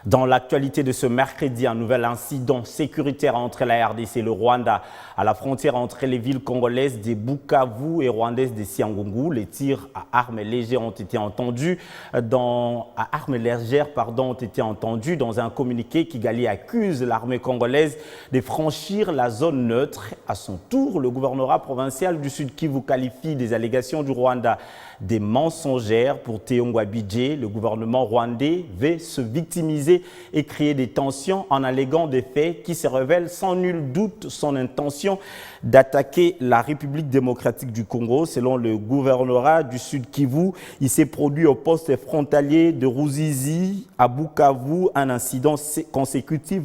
Dans l'actualité de ce mercredi, un nouvel incident sécuritaire entre la RDC et le Rwanda à la frontière entre les villes congolaises de Bukavu et rwandaises de Siangungu. Les tirs à armes légères ont été entendus dans un communiqué. Kigali accuse l'armée congolaise de franchir la zone neutre. À son tour, le gouvernorat provincial du Sud Kivu qualifie des allégations du Rwanda des mensongères. Pour Théo Ngouabidje, le gouvernement rwandais veut se victimiser et créer des tensions en alléguant des faits qui se révèlent sans nul doute son intention d'attaquer la République démocratique du Congo. Selon le gouvernorat du Sud Kivu, il s'est produit au poste frontalier de Ruzizi à Bukavu un incident consécutif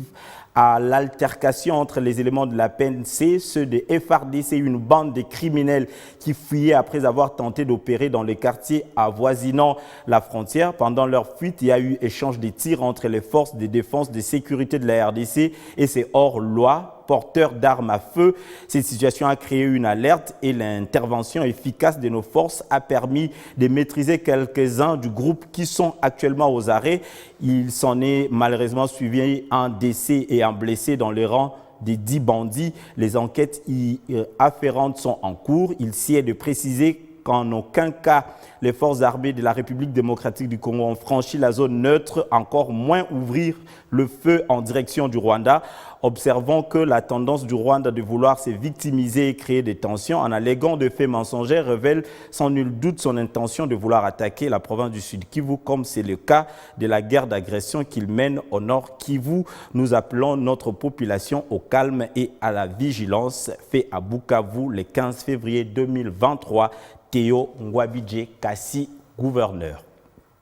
à l'altercation entre les éléments de la PNC, ceux de FARDC, une bande de criminels qui fuyaient après avoir tenté d'opérer dans les quartiers avoisinant la frontière. Pendant leur fuite, il y a eu échange de tirs entre les forces de défense de sécurité de la RDC et ces hors-loi porteurs d'armes à feu. Cette situation a créé une alerte et l'intervention efficace de nos forces a permis de maîtriser quelques-uns du groupe qui sont actuellement aux arrêts. Il s'en est malheureusement suivi un décès et un blessé dans les rangs des 10 bandits. Les enquêtes afférentes sont en cours. Il s'y est de préciser qu'en aucun cas les forces armées de la République démocratique du Congo ont franchi la zone neutre, encore moins ouvrir le feu en direction du Rwanda. Observons que la tendance du Rwanda de vouloir se victimiser et créer des tensions en alléguant de faits mensongers révèle sans nul doute son intention de vouloir attaquer la province du Sud Kivu, comme c'est le cas de la guerre d'agression qu'il mène au Nord Kivu. Nous appelons notre population au calme et à la vigilance. Fait à Bukavu le 15 février 2023. Théo Ngouabidje Kassi, gouverneur.